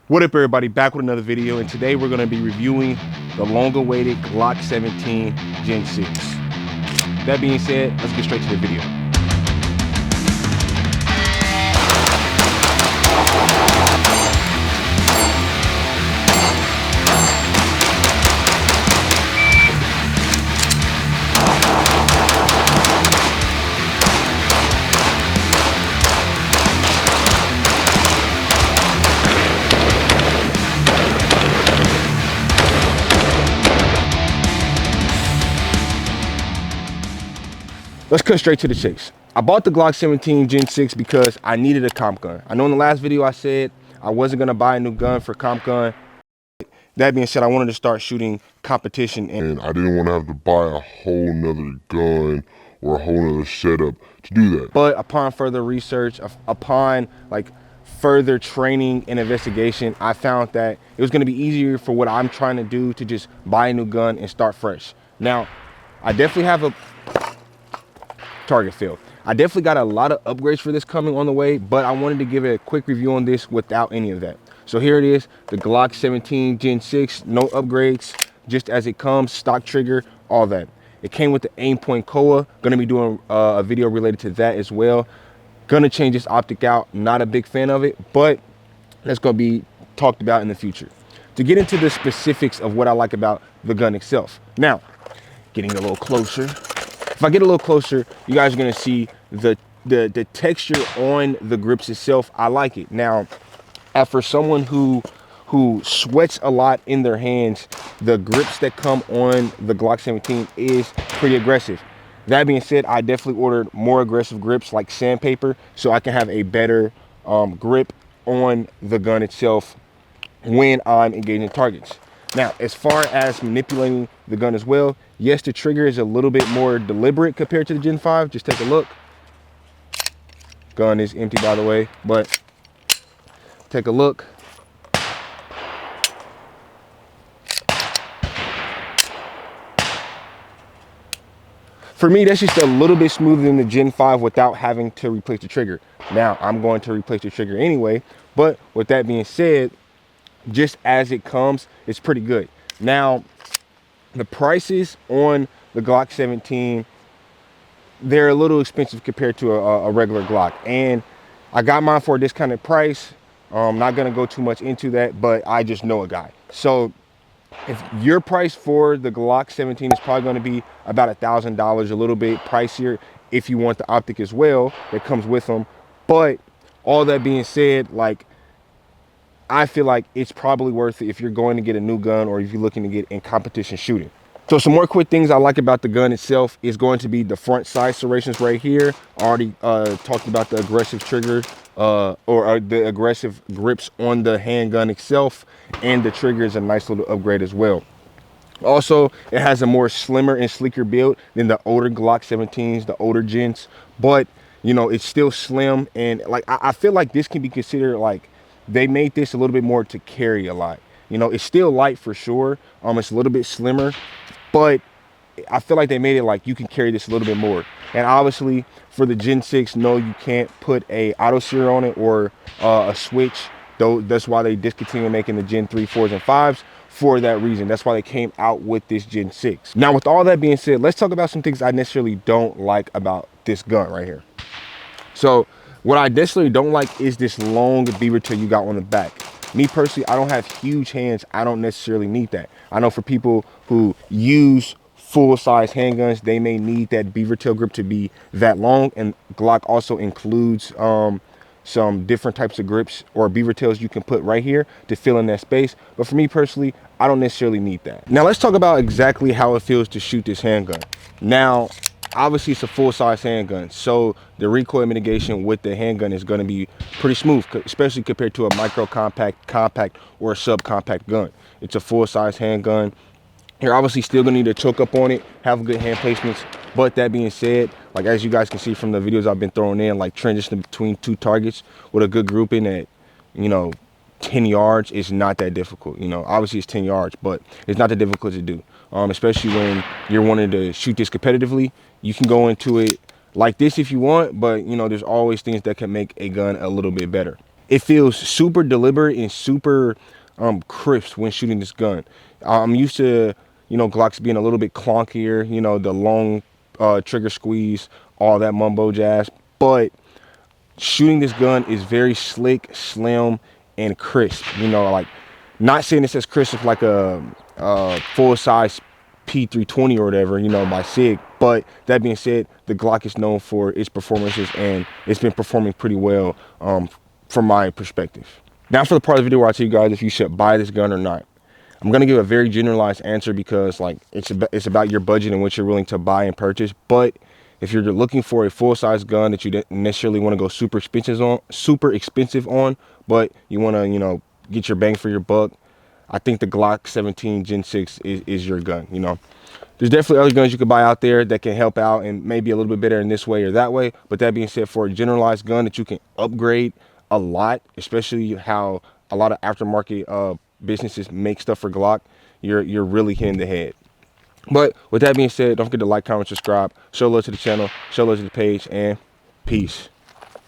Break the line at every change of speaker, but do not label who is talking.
What up everybody, back with another video, and today we're going to be reviewing the long-awaited Glock 17 Gen 6. That being said, let's get straight to the video. Let's cut straight to the chase. I bought the Glock 17 Gen 6 because I needed a comp gun. I know in the last video I said I wasn't gonna buy a new gun for comp gun. That being said, I wanted to start shooting competition.
And I didn't want to have to buy a whole nother gun or a whole nother setup to do that.
But upon further research, upon further training and investigation, I found that it was gonna be easier for what I'm trying to do to just buy a new gun and start fresh. Now, I definitely have a target field. I definitely got a lot of upgrades for this coming on the way, but I wanted to give it a quick review on this without any of that. So here it is, the Glock 17 Gen 6, no upgrades, just as it comes, stock trigger, all that. It came with the Aimpoint Koa. Gonna be doing a video related to that as well. Gonna change this optic out, not a big fan of it, but that's gonna be talked about in the future. To get into the specifics of what I like about the gun itself. Now, getting a little closer. If I get a little closer, you guys are gonna see the texture on the grips itself. I like it. Now, for someone who sweats a lot in their hands, the grips that come on the Glock 17 is pretty aggressive. That being said, I definitely ordered more aggressive grips like sandpaper so I can have a better grip on the gun itself when I'm engaging targets. Now, as far as manipulating the gun as well, yes, the trigger is a little bit more deliberate compared to the Gen 5. Just take a look. Gun is empty, by the way, but take a look. For me, that's just a little bit smoother than the Gen 5 without having to replace the trigger. Now, I'm going to replace the trigger anyway, but with that being said, just as it comes, it's pretty good. Now, the prices on the Glock 17, they're a little expensive compared to a regular Glock. And I got mine for a discounted price. I'm not gonna go too much into that, but I just know a guy. So if your price for the Glock 17 is probably gonna be about $1,000, a little bit pricier if you want the optic as well that comes with them. But all that being said, I feel like it's probably worth it if you're going to get a new gun or if you're looking to get in competition shooting. So some more quick things I like about the gun itself is going to be the front side serrations right here. I already talked about the aggressive trigger or the aggressive grips on the handgun itself, and the trigger is a nice little upgrade as well. Also, it has a more slimmer and sleeker build than the older Glock 17s, the older gens, but you know, it's still slim, and I feel like this can be considered they made this a little bit more to carry a lot. You know, it's still light for sure. It's a little bit slimmer, but I feel like they made it you can carry this a little bit more. And obviously for the Gen 6, no, you can't put a auto sear on it or a switch. Though that's why they discontinued making the Gen 3, 4s, and 5s for that reason. That's why they came out with this Gen 6. Now, with all that being said, let's talk about some things I necessarily don't like about this gun right here. So, what I necessarily don't like is this long beaver tail you got on the back. Me personally, I don't have huge hands. I don't necessarily need that. I know for people who use full-size handguns, they may need that beaver tail grip to be that long. And Glock also includes some different types of grips or beaver tails you can put right here to fill in that space. But for me personally, I don't necessarily need that. Now, let's talk about exactly how it feels to shoot this handgun. Now, obviously it's a full-size handgun, so the recoil mitigation with the handgun is going to be pretty smooth, especially compared to a micro compact, compact, or a subcompact gun. It's a full-size handgun. You're obviously still going to need to choke up on it, have good hand placements, but that being said, as you guys can see from the videos I've been throwing in, transitioning between two targets with a good grouping at 10 yards is not that difficult. Obviously it's 10 yards, but it's not that difficult to do, especially when you're wanting to shoot this competitively. You can go into it like this if you want, but there's always things that can make a gun a little bit better. it feels super deliberate and super crisp when shooting this gun. I'm used to, Glocks being a little bit clunkier, the long trigger squeeze, all that mumbo jazz. But shooting this gun is very slick, slim, and crisp. Like, not saying it's as crisp as like a full size P320 or whatever, by SIG. But that being said, the Glock is known for its performances, and it's been performing pretty well from my perspective. Now for the part of the video where I tell you guys if you should buy this gun or not. I'm gonna give a very generalized answer because like it's about your budget and what you're willing to buy and purchase. But if you're looking for a full-size gun that you didn't necessarily want to go super expensive on, but you want to, get your bang for your buck, I think the Glock 17 Gen 6 is your gun. There's definitely other guns you could buy out there that can help out and maybe a little bit better in this way or that way. But that being said, for a generalized gun that you can upgrade a lot, especially how a lot of aftermarket businesses make stuff for Glock, you're really hitting the head. But with that being said, don't forget to like, comment, subscribe, show love to the channel, show love to the page, and peace.